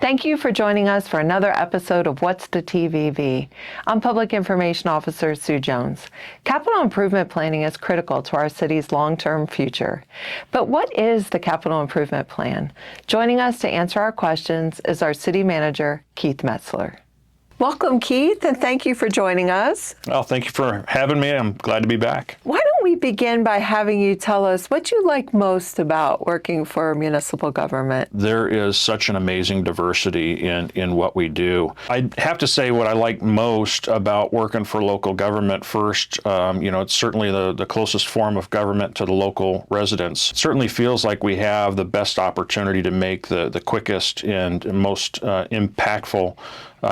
Thank you for joining us for another episode of What's the TVV. I'm Public Information Officer Sue Jones. Capital improvement planning is critical to our city's long-term future. But what is the Capital Improvement Plan? Joining us to answer our questions is our City Manager, Keith Metzler. Welcome, Keith, and thank you for joining us. Well, thank you for having me. I'm glad to be back. Why don't we begin by having you tell us what you like most about working for municipal government? There is such an amazing diversity in what we do. I have to say what I like most about working for local government first, it's certainly the closest form of government to the local residents. It certainly feels like we have the best opportunity to make the quickest and most impactful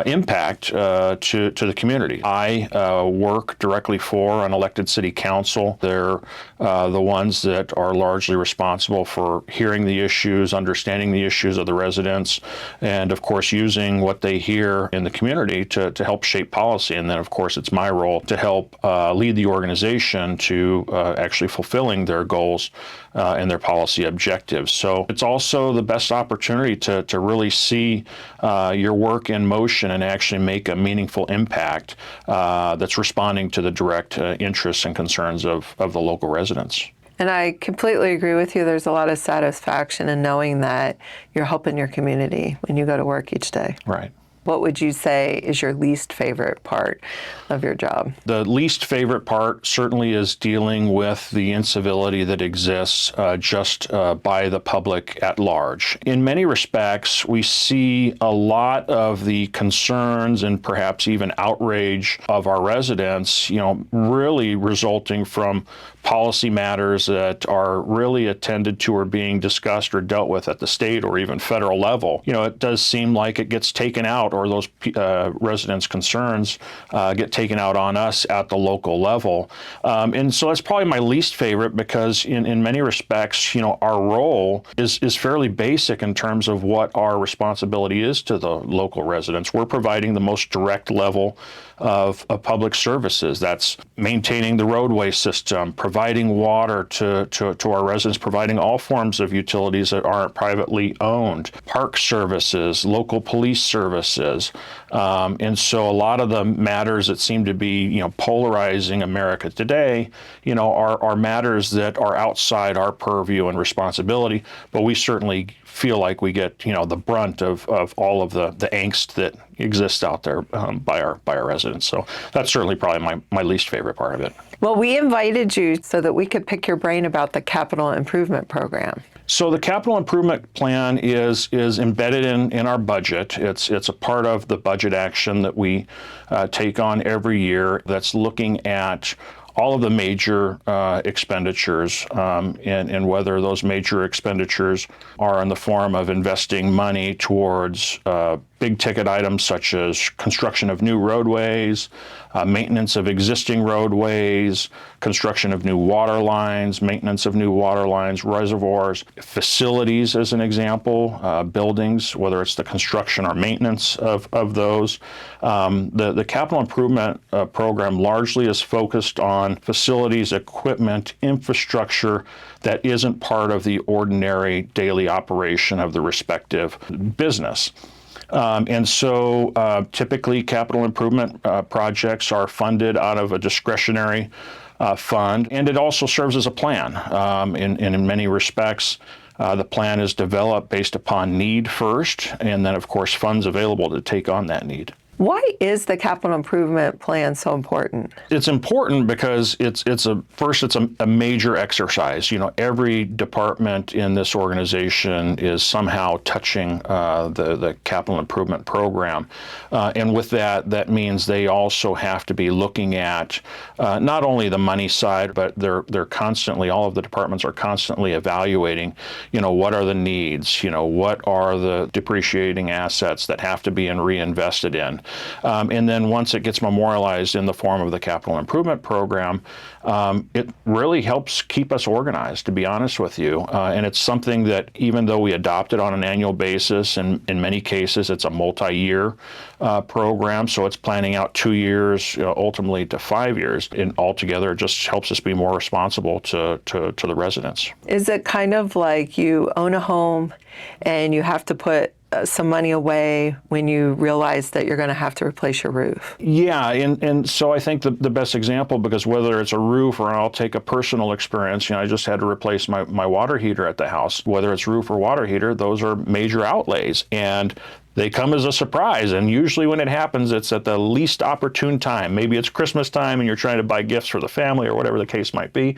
impact to the community. I work directly for an elected city council. They're the ones that are largely responsible for hearing the issues, understanding the issues of the residents, and of course using what they hear in the community to help shape policy. And then of course it's my role to help lead the organization to actually fulfilling their goals and their policy objectives. So it's also the best opportunity to really see your work in motion and actually make a meaningful impact that's responding to the direct interests and concerns of the local residents. And I completely agree with you. There's a lot of satisfaction in knowing that you're helping your community when you go to work each day. Right. What would you say is your least favorite part of your job? The least favorite part certainly is dealing with the incivility that exists just by the public at large. In many respects, we see a lot of the concerns and perhaps even outrage of our residents, really resulting from policy matters that are really attended to or being discussed or dealt with at the state or even federal level. It does seem like it gets taken out, or those residents' concerns get taken out on us at the local level. And so that's probably my least favorite because in many respects, our role is fairly basic in terms of what our responsibility is to the local residents. We're providing the most direct level of public services. That's maintaining the roadway system, providing water to our residents, providing all forms of utilities that aren't privately owned, park services, local police services. And so a lot of the matters that seem to be, polarizing America today, are matters that are outside our purview and responsibility, but we certainly feel like we get, the brunt of all of the angst that exists out there by our residents. So that's certainly probably my least favorite part of it. Well, we invited you so that we could pick your brain about the Capital Improvement Program. So the Capital Improvement Plan is embedded in our budget. It's a part of the budget action that we take on every year that's looking at all of the major expenditures and whether those major expenditures are in the form of investing money towards big ticket items such as construction of new roadways, maintenance of existing roadways, construction of new water lines, maintenance of new water lines, reservoirs, facilities as an example, buildings, whether it's the construction or maintenance of those. The capital improvement program largely is focused on facilities, equipment, infrastructure that isn't part of the ordinary daily operation of the respective business. And so typically capital improvement projects are funded out of a discretionary fund, and it also serves as a plan. In many respects, the plan is developed based upon need first, and then of course funds available to take on that need. Why is the Capital Improvement Plan so important? It's important because it's a major exercise. Every department in this organization is somehow touching the Capital Improvement Program. And with that means they also have to be looking at not only the money side, but they're constantly, all of the departments are constantly evaluating, what are the needs, what are the depreciating assets that have to be reinvested in. And then once it gets memorialized in the form of the Capital Improvement Program, it really helps keep us organized, to be honest with you. And it's something that even though we adopt it on an annual basis, and in many cases it's a multi-year program, so it's planning out 2 years, ultimately to 5 years, and altogether it just helps us be more responsible to the residents. Is it kind of like you own a home and you have to put some money away when you realize that you're going to have to replace your roof? Yeah, and so I think the best example, because whether it's a roof or I'll take a personal experience, I just had to replace my water heater at the house. Whether it's roof or water heater, those are major outlays. And they come as a surprise, and usually when it happens, it's at the least opportune time. Maybe it's Christmas time and you're trying to buy gifts for the family or whatever the case might be.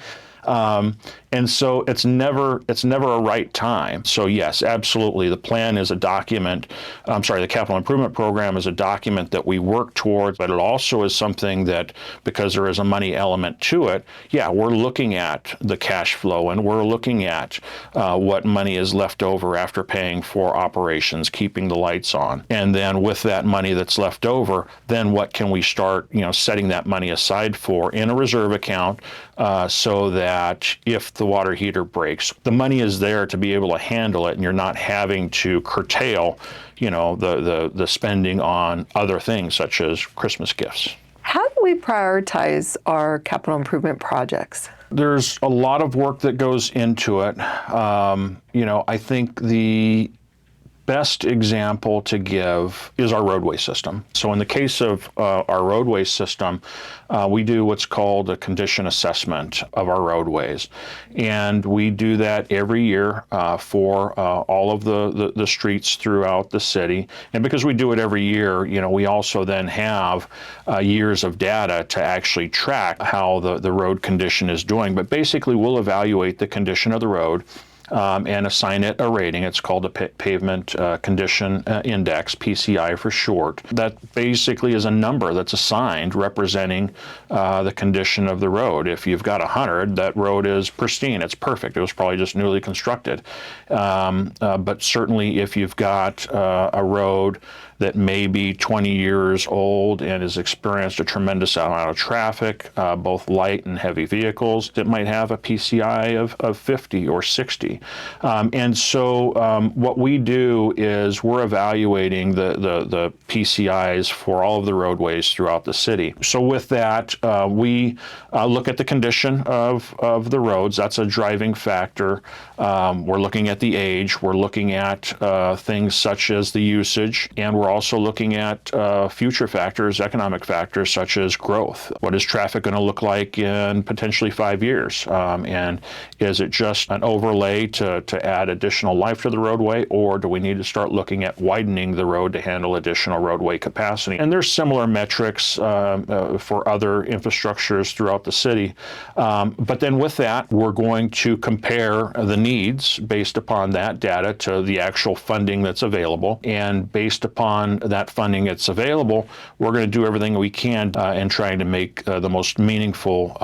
And so it's never a right time. So yes, absolutely. The plan is a document. The capital improvement program is a document that we work towards, but it also is something that, because there is a money element to it, we're looking at the cash flow, and we're looking at what money is left over after paying for operations, keeping the lights on. And then with that money that's left over, then what can we start, setting that money aside for in a reserve account, so that if the water heater breaks, the money is there to be able to handle it, and you're not having to curtail, the spending on other things such as Christmas gifts. How do we prioritize our capital improvement projects? There's a lot of work that goes into it. I think the best example to give is our roadway system. So in the case of our roadway system, we do what's called a condition assessment of our roadways. And we do that every year for all of the streets throughout the city. And because we do it every year, we also then have years of data to actually track how the road condition is doing. But basically, we'll evaluate the condition of the road and assign it a rating. It's called a Pavement Condition Index, PCI for short. That basically is a number that's assigned representing the condition of the road. If you've got 100, that road is pristine. It's perfect. It was probably just newly constructed. But certainly if you've got a road that may be 20 years old and has experienced a tremendous amount of traffic, both light and heavy vehicles, that might have a PCI of 50 or 60. And so what we do is we're evaluating the PCIs for all of the roadways throughout the city. So with that, we look at the condition of the roads. That's a driving factor. We're looking at the age. We're looking at things such as the usage, and we're also looking at future factors, economic factors such as growth. What is traffic going to look like in potentially 5 years? And is it just an overlay to add additional life to the roadway, or do we need to start looking at widening the road to handle additional roadway capacity? And there's similar metrics for other infrastructures throughout the city. But then with that, we're going to compare the needs based upon that data to the actual funding that's available. And based upon that funding that's available, we're going to do everything we can in trying to make the most meaningful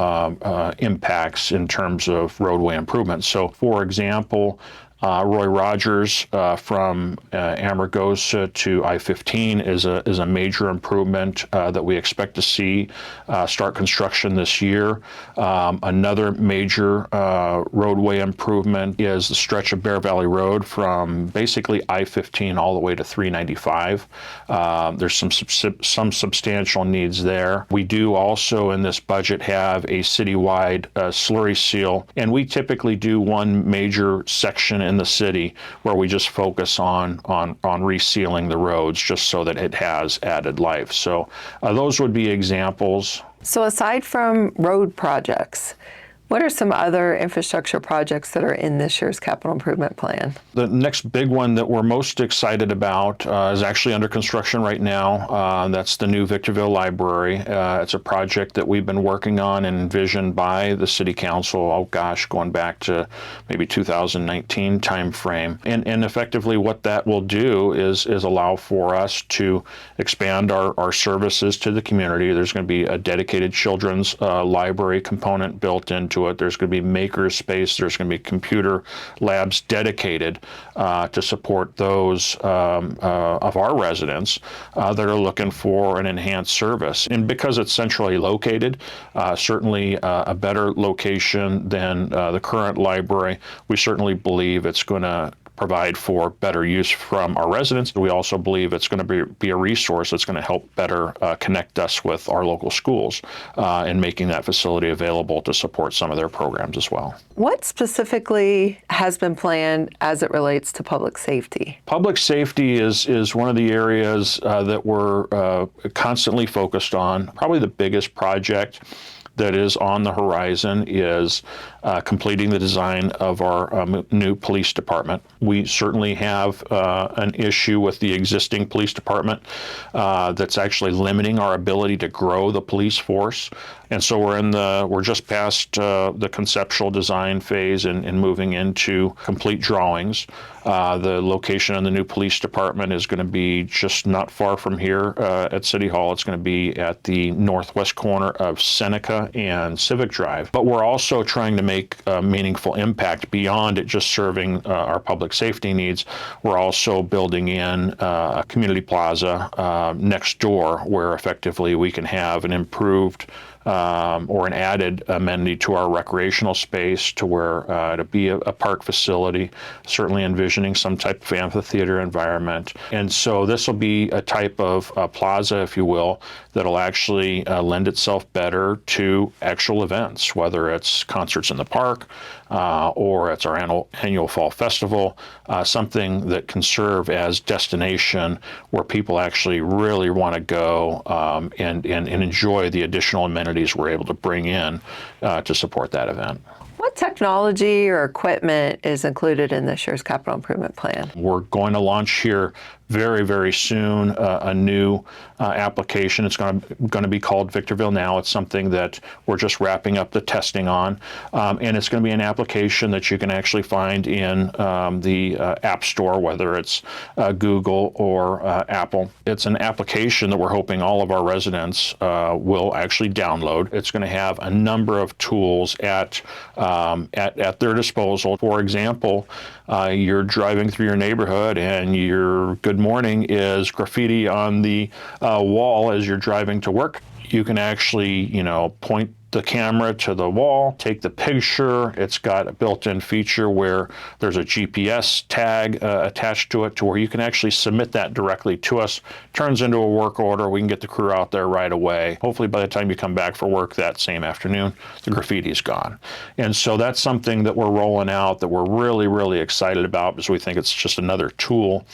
impacts in terms of roadway improvements. So, for example, Roy Rogers from Amargosa to I-15 is a major improvement that we expect to see start construction this year. Another major roadway improvement is the stretch of Bear Valley Road from basically I-15 all the way to 395. There's some substantial needs there. We do also in this budget have a citywide slurry seal, and we typically do one major section in the city where we just focus on resealing the roads just so that it has added life. So those would be examples. So aside from road projects, what are some other infrastructure projects that are in this year's capital improvement plan? The next big one that we're most excited about is actually under construction right now. That's the new Victorville Library. It's a project that we've been working on and envisioned by the City Council, going back to maybe 2019 timeframe. And effectively what that will do is allow for us to expand our services to the community. There's going to be a dedicated children's library component built into it. There's going to be maker space. There's going to be computer labs dedicated to support those of our residents that are looking for an enhanced service. And because it's centrally located, certainly a better location than the current library, we certainly believe it's going to provide for better use from our residents. We also believe it's going to be a resource that's going to help better connect us with our local schools and making that facility available to support some of their programs as well. What specifically has been planned as it relates to public safety? Public safety is one of the areas that we're constantly focused on. Probably the biggest project that is on the horizon is completing the design of our new police department. We certainly have an issue with the existing police department that's actually limiting our ability to grow the police force. And so we're just past the conceptual design phase and moving into complete drawings. The location of the new police department is going to be just not far from here at City Hall. It's going to be at the northwest corner of Seneca and Civic Drive. But we're also trying to make a meaningful impact beyond it just serving our public safety needs. We're also building in a community plaza next door where effectively we can have an improved or an added amenity to our recreational space to where to be a park facility, certainly envisioning some type of amphitheater environment. And so this will be a type of plaza, if you will, that'll actually lend itself better to actual events, whether it's concerts in the park or it's our annual fall festival, something that can serve as destination where people actually really want to go and enjoy the additional amenities we're able to bring in to support that event. What technology or equipment is included in this year's capital improvement plan? We're going to launch here very, very soon a new application. It's going to be called Victorville Now. It's something that we're just wrapping up the testing on, and it's going to be an application that you can actually find in the App Store, whether it's Google or Apple. It's an application that we're hoping all of our residents will actually download. It's going to have a number of tools at their disposal. For example, you're driving through your neighborhood and your good morning is graffiti on the wall as you're driving to work. You can actually, point the camera to the wall, take the picture. It's got a built-in feature where there's a GPS tag attached to it to where you can actually submit that directly to us. Turns into a work order. We can get the crew out there right away. Hopefully by the time you come back for work that same afternoon, the graffiti is gone. And so that's something that we're rolling out that we're really, really excited about because we think it's just another tool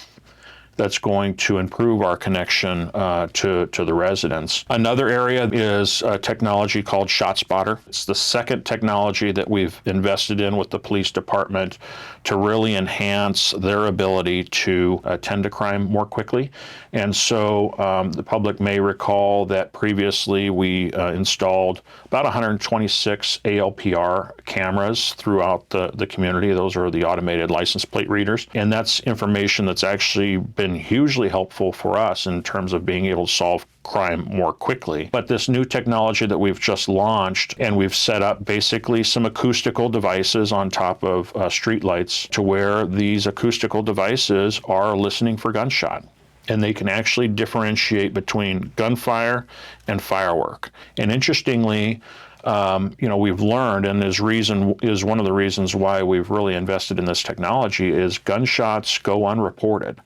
that's going to improve our connection to the residents. Another area is technology called ShotSpotter. It's the second technology that we've invested in with the police department to really enhance their ability to attend to crime more quickly. And so the public may recall that previously we installed about 126 ALPR cameras throughout the community. Those are the automated license plate readers. And that's information that's actually been hugely helpful for us in terms of being able to solve crime more quickly. But this new technology that we've just launched, and we've set up basically some acoustical devices on top of streetlights to where these acoustical devices are listening for gunshot. And they can actually differentiate between gunfire and firework. And interestingly, we've learned, and is one of the reasons why we've really invested in this technology, is gunshots go unreported.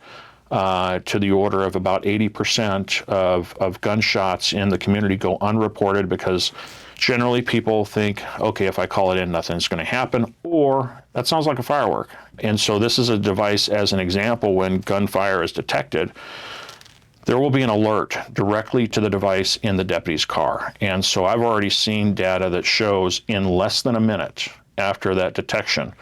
To the order of about 80% of gunshots in the community go unreported because generally people think, okay, if I call it in, nothing's going to happen, or that sounds like a firework. And so this is a device, as an example, when gunfire is detected, there will be an alert directly to the device in the deputy's car. And so I've already seen data that shows in less than a minute after that detection,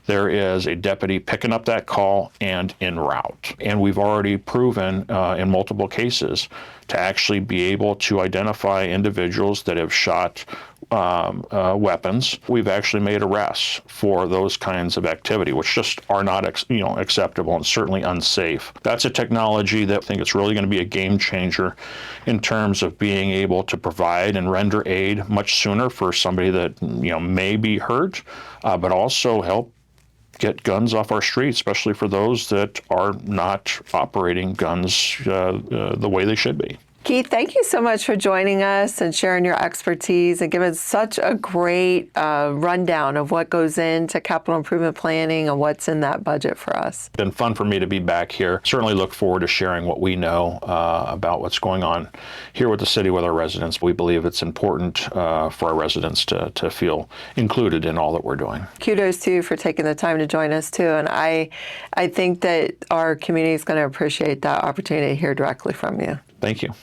there is a deputy picking up that call and en route. And we've already proven in multiple cases to actually be able to identify individuals that have shot weapons. We've actually made arrests for those kinds of activity, which just are not acceptable and certainly unsafe. That's a technology that I think it's really going to be a game changer in terms of being able to provide and render aid much sooner for somebody that may be hurt, but also help get guns off our streets, especially for those that are not operating guns the way they should be. Keith, thank you so much for joining us and sharing your expertise and giving such a great rundown of what goes into capital improvement planning and what's in that budget for us. It's been fun for me to be back here. Certainly look forward to sharing what we know about what's going on here with the city, with our residents. We believe it's important for our residents to feel included in all that we're doing. Kudos to you for taking the time to join us too. And I think that our community is going to appreciate that opportunity to hear directly from you. Thank you.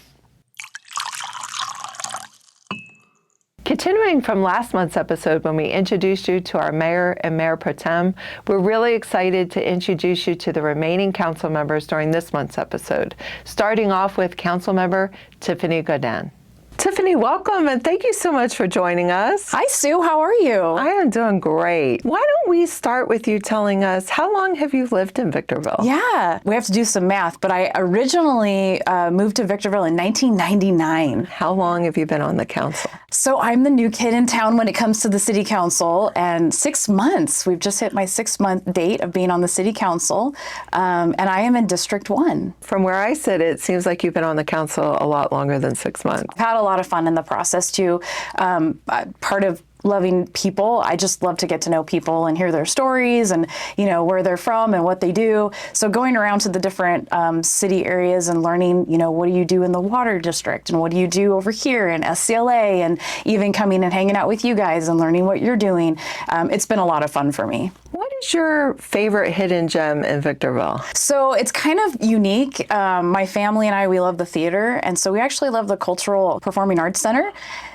Continuing from last month's episode when we introduced you to our mayor and mayor pro tem, we're really excited to introduce you to the remaining council members during this month's episode, starting off with Council Member Tiffany Gaudin. Tiffany, welcome, and thank you so much for joining us. Hi, Sue. How are you? I am doing great. Why don't we start with you telling us, how long have you lived in Victorville? Yeah, we have to do some math, but I originally moved to Victorville in 1999. How long have you been on the council? So I'm the new kid in town when it comes to the city council, and 6 months. We've just hit my 6-month date of being on the city council, and I am in District 1. From where I sit, it seems like you've been on the council a lot longer than 6 months. I've had a lot of fun in the process too. Part of loving people, I just love to get to know people and hear their stories and, you know, where they're from and what they do. So going around to the different city areas and learning, you know, what do you do in the water district and what do you do over here in SCLA, and even coming and hanging out with you guys and learning what you're doing. It's been a lot of fun for me. What is your favorite hidden gem in Victorville? So it's kind of unique. My family and I, we love the theater. And so we actually love the Cultural Performing Arts Center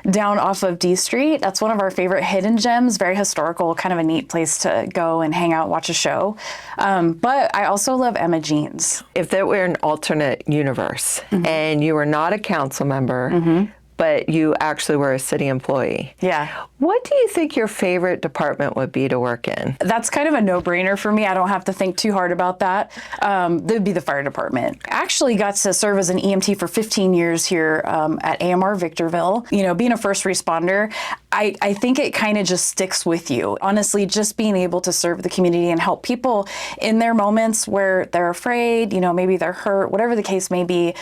down off of D Street. That's one of our favorite hidden gems, very historical, kind of a neat place to go and hang out, watch a show. But I also love Emma Jean's. If there were an alternate universe and you were not a council member, but you actually were a city employee. Yeah. What do you think your favorite department would be to work in? That's kind of a no-brainer for me. I don't have to think too hard about that. That would be the fire department. I actually got to serve as an EMT for 15 years here at AMR Victorville. You know, being a first responder, I think it kind of just sticks with you. Honestly, just being able to serve the community and help people in their moments where they're afraid, you know, maybe they're hurt, whatever the case may be,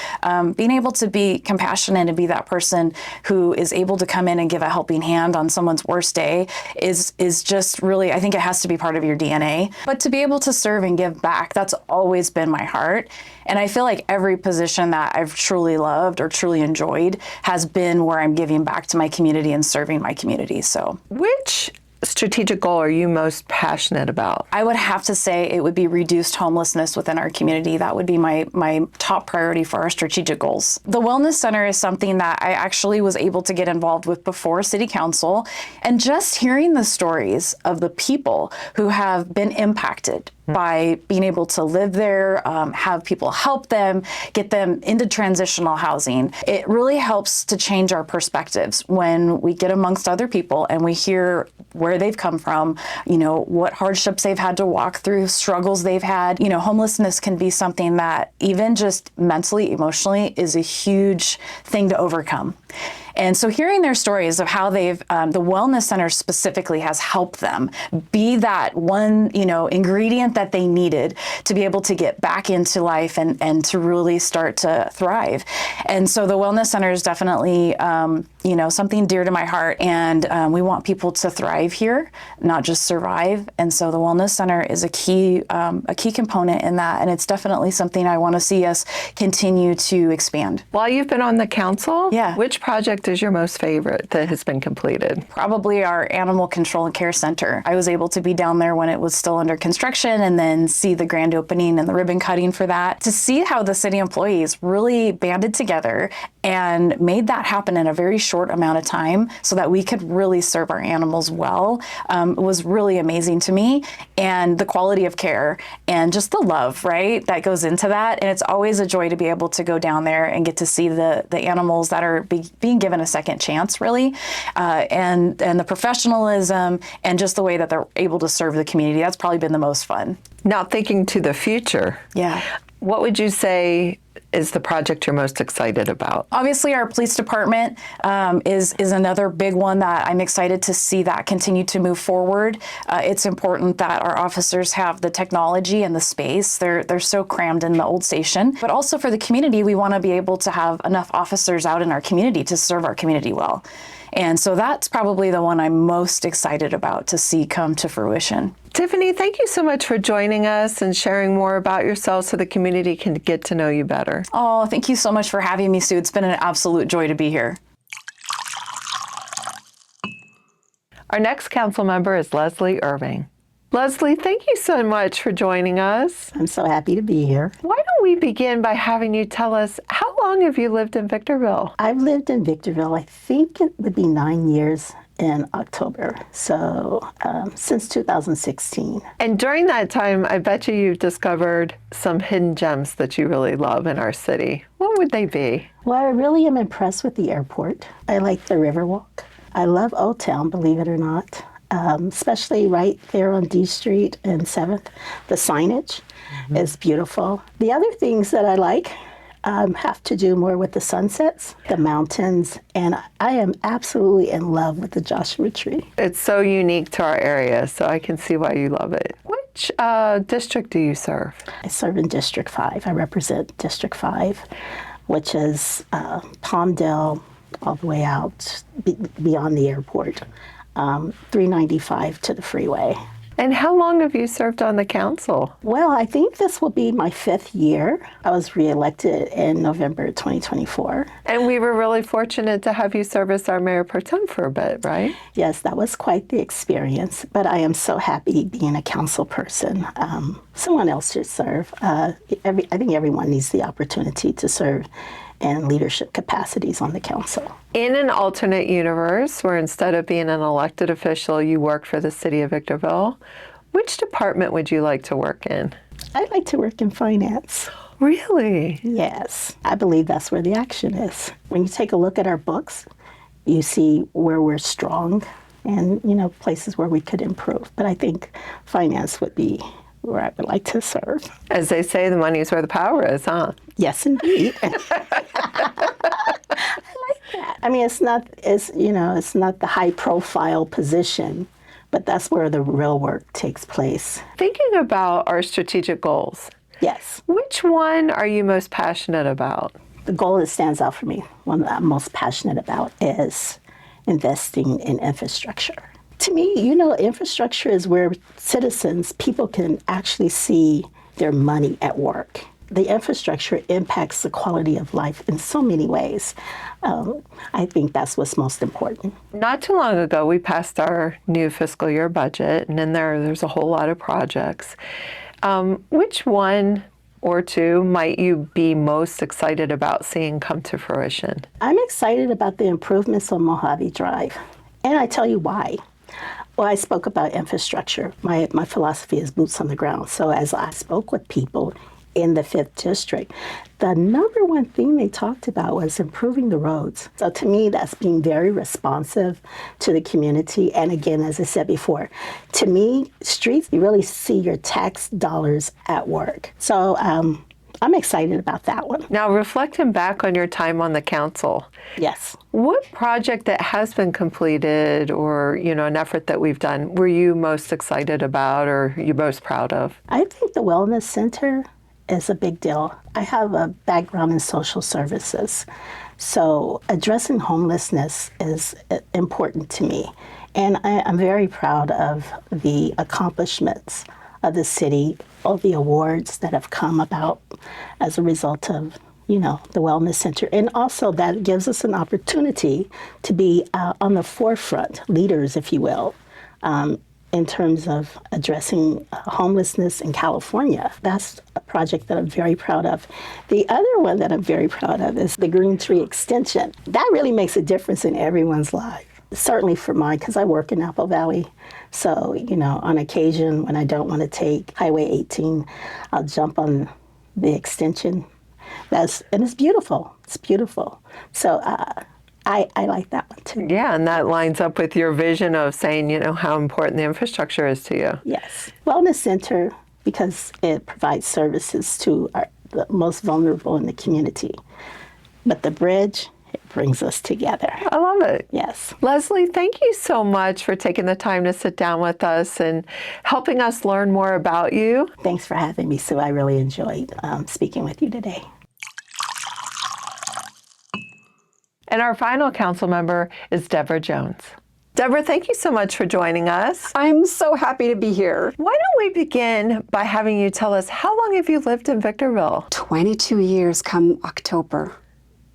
being able to be compassionate and be that person who is able to come in and give a helping hand on someone's worst day is just really, I think it has to be part of your DNA. But to be able to serve and give back, that's always been my heart. And I feel like every position that I've truly loved or truly enjoyed has been where I'm giving back to my community and serving my community. So, which strategic goal are you most passionate about? I would have to say it would be reduced homelessness within our community. That would be my top priority for our strategic goals. The Wellness Center is something that I actually was able to get involved with before City Council, and just hearing the stories of the people who have been impacted by being able to live there, have people help them, get them into transitional housing. It really helps to change our perspectives when we get amongst other people and we hear where they've come from, you know, what hardships they've had to walk through, struggles they've had. You know, homelessness can be something that even just mentally, emotionally is a huge thing to overcome. And so hearing their stories of how they've, the Wellness Center specifically has helped them be that one, you know, ingredient that they needed to be able to get back into life and to really start to thrive. And so the Wellness Center is definitely, you know, something dear to my heart. And we want people to thrive here, not just survive. And so the Wellness Center is a key component in that. And it's definitely something I want to see us continue to expand. While you've been on the council, yeah, which project is your most favorite that has been completed? Probably our Animal Control and Care Center. I was able to be down there when it was still under construction and then see the grand opening and the ribbon cutting for that. To see how the city employees really banded together and made that happen in a very short amount of time so that we could really serve our animals well was really amazing to me. And the quality of care and just the love, right, that goes into that. And it's always a joy to be able to go down there and get to see the animals that are being given a second chance, really, and the professionalism and just the way that they're able to serve the community. That's probably been the most fun. Now, thinking to the future, yeah, what would you say is the project you're most excited about? Obviously, our police department is another big one that I'm excited to see that continue to move forward. It's important that our officers have the technology and the space. They're so crammed in the old station. But also for the community, we want to be able to have enough officers out in our community to serve our community well. And so that's probably the one I'm most excited about to see come to fruition. Tiffany, thank you so much for joining us and sharing more about yourself so the community can get to know you better. Oh, thank you so much for having me, Sue. It's been an absolute joy to be here. Our next council member is Leslie Irving. Leslie, thank you so much for joining us. I'm so happy to be here. Why don't we begin by having you tell us, how long have you lived in Victorville? I've lived in Victorville, I think it would be 9 years in October, so since 2016. And during that time, I bet you've discovered some hidden gems that you really love in our city. What would they be? Well, I really am impressed with the airport. I like the Riverwalk. I love Old Town, believe it or not. Especially right there on D Street and 7th. The signage is beautiful. The other things that I like have to do more with the sunsets, the mountains, and I am absolutely in love with the Joshua Tree. It's so unique to our area, so I can see why you love it. Which district do you serve? I serve in District 5. I represent District 5, which is Palmdale all the way out beyond the airport. 395 to the freeway. And how long have you served on the council? Well, I think this will be my 5th year. I was reelected in November 2024. And we were really fortunate to have you serve as our mayor pro tem for a bit, right? Yes, that was quite the experience, but I am so happy being a council person. Someone else should serve. I think everyone needs the opportunity to serve in leadership capacities on the council. In an alternate universe where instead of being an elected official, you work for the city of Victorville, which department would you like to work in? I'd like to work in finance. Really? Yes, I believe that's where the action is. When you take a look at our books, you see where we're strong and, places where we could improve. But I think finance would be where I would like to serve. As they say, the money is where the power is, huh? Yes, indeed. I like that. I mean, it's not the high profile position, but that's where the real work takes place. Thinking about our strategic goals, Yes. which one are you most passionate about? The goal that stands out for me, one that I'm most passionate about, is investing in infrastructure. To me, infrastructure is where citizens, people can actually see their money at work. The infrastructure impacts the quality of life in so many ways. I think that's what's most important. Not too long ago, we passed our new fiscal year budget, and in there's a whole lot of projects. Which one or two might you be most excited about seeing come to fruition? I'm excited about the improvements on Mojave Drive, and I tell you why. Well, I spoke about infrastructure. My philosophy is boots on the ground. So as I spoke with people in the 5th District, the number one thing they talked about was improving the roads. So to me, that's being very responsive to the community. And again, as I said before, to me, streets, you really see your tax dollars at work. So I'm excited about that one. Now, reflecting back on your time on the council, Yes. what project that has been completed or, an effort that we've done were you most excited about or you most proud of? I think the Wellness Center is a big deal. I have a background in social services, so addressing homelessness is important to me. And I'm very proud of the accomplishments of the city, all the awards that have come about as a result of, the Wellness Center. And also that gives us an opportunity to be on the forefront, leaders, if you will, in terms of addressing homelessness in California. That's a project that I'm very proud of. The other one that I'm very proud of is the Green Tree Extension. That really makes a difference in everyone's life. Certainly for mine, because I work in Apple Valley. So, on occasion when I don't want to take Highway 18, I'll jump on the extension. And it's beautiful. It's beautiful. So I like that one too. Yeah, and that lines up with your vision of saying, how important the infrastructure is to you. Yes. Wellness Center, because it provides services to the most vulnerable in the community. But the bridge, it brings us together. I love it. Yes. Leslie, thank you so much for taking the time to sit down with us and helping us learn more about you. Thanks for having me, Sue. I really enjoyed speaking with you today. And our final council member is Debra Jones. Debra, thank you so much for joining us. I'm so happy to be here. Why don't we begin by having you tell us, how long have you lived in Victorville? 22 years come October,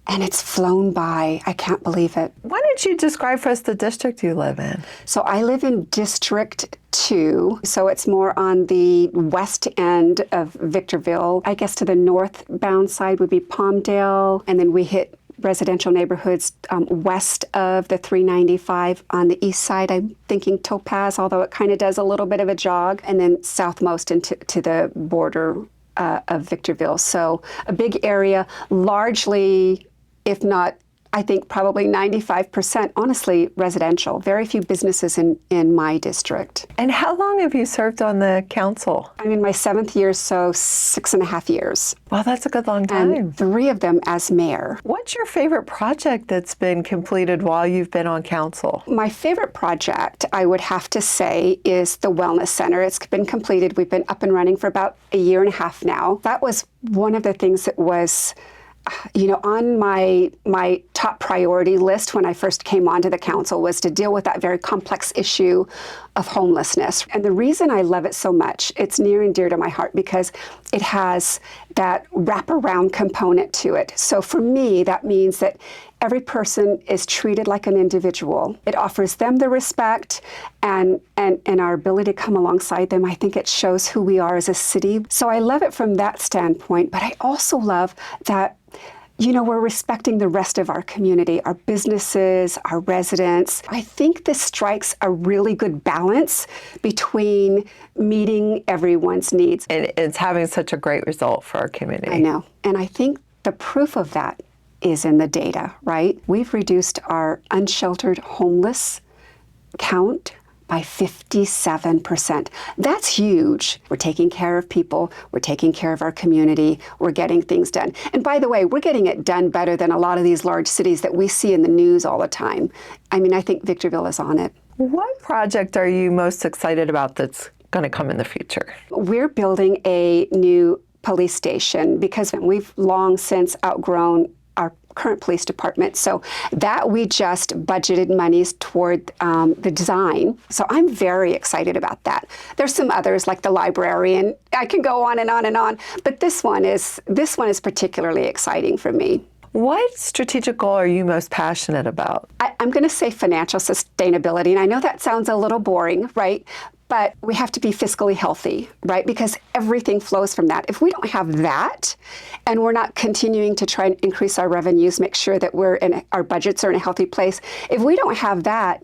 and it's flown by. I can't believe it. Why don't you describe for us the district you live in? So I live in District 2, so it's more on the west end of Victorville. I guess to the northbound side would be Palmdale, and then we hit residential neighborhoods west of the 395. On the east side, I'm thinking Topaz, although it kind of does a little bit of a jog, and then southmost into the border of Victorville. So a big area, largely, if not, I think probably 95%, honestly, residential. Very few businesses in my district. And how long have you served on the council? I'm in my 7th year, so 6.5 years. Wow, that's a good long time. And 3 of them as mayor. What's your favorite project that's been completed while you've been on council? My favorite project, I would have to say, is the Wellness Center. It's been completed. We've been up and running for about a year and a half now. That was one of the things that was on my top priority list when I first came onto the council, was to deal with that very complex issue of homelessness. And the reason I love it so much, it's near and dear to my heart because it has that wraparound component to it. So for me, that means that every person is treated like an individual. It offers them the respect and our ability to come alongside them. I think it shows who we are as a city. So I love it from that standpoint, but I also love that we're respecting the rest of our community, our businesses, our residents. I think this strikes a really good balance between meeting everyone's needs. And it's having such a great result for our community. I know. And I think the proof of that is in the data, right? We've reduced our unsheltered homeless count by 57%. That's huge. We're taking care of people. We're taking care of our community. We're getting things done. And by the way, we're getting it done better than a lot of these large cities that we see in the news all the time. I mean, I think Victorville is on it. What project are you most excited about that's going to come in the future? We're building a new police station because we've long since outgrown our current police department. So that we just budgeted monies toward the design. So I'm very excited about that. There's some others like the library, and I can go on and on and on, but this one is particularly exciting for me. What strategic goal are you most passionate about? I'm going to say financial sustainability, and I know that sounds a little boring, right? But we have to be fiscally healthy, right? Because everything flows from that. If we don't have that, and we're not continuing to try and increase our revenues, make sure that our budgets are in a healthy place, if we don't have that,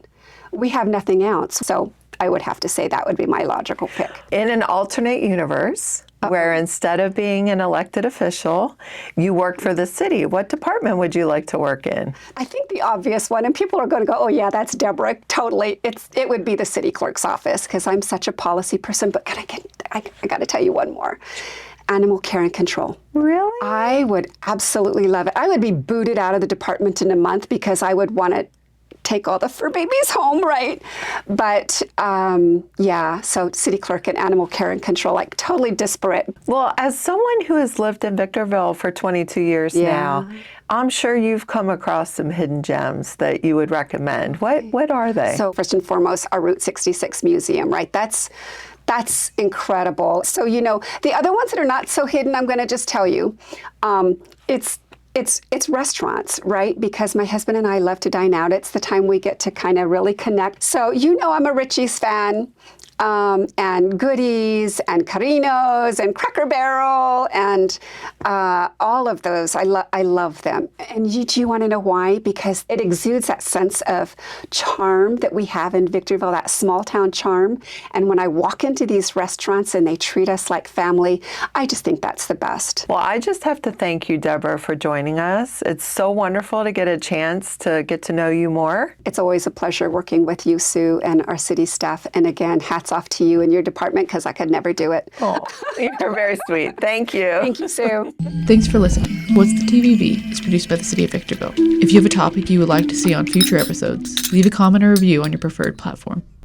we have nothing else. So I would have to say that would be my logical pick. In an alternate universe, where instead of being an elected official, you work for the city, what department would you like to work in? I think the obvious one, and people are going to go, oh yeah, that's Debra, totally. It would be the city clerk's office because I'm such a policy person, but I got to tell you one more. Animal care and control. Really? I would absolutely love it. I would be booted out of the department in a month because I would want to take all the fur babies home, right? But so city clerk and animal care and control, like totally disparate. Well, as someone who has lived in Victorville for 22 years now, I'm sure you've come across some hidden gems that you would recommend. What are they? So first and foremost, our Route 66 Museum, right? That's incredible. So, the other ones that are not so hidden, I'm going to just tell you, it's restaurants, right? Because my husband and I love to dine out. It's the time we get to kind of really connect. So, I'm a Richie's fan. And Goodies and Carinos and Cracker Barrel and all of those. I love them. And do you want to know why? Because it exudes that sense of charm that we have in Victorville, that small town charm. And when I walk into these restaurants and they treat us like family, I just think that's the best. Well, I just have to thank you, Debra, for joining us. It's so wonderful to get a chance to get to know you more. It's always a pleasure working with you, Sue, and our city staff. And again, hats hats off to you and your department because I could never do it. Oh, you're very sweet. Thank you. Thank you, Sue. Thanks for listening. What's the TVV is produced by the City of Victorville. If you have a topic you would like to see on future episodes, leave a comment or review on your preferred platform.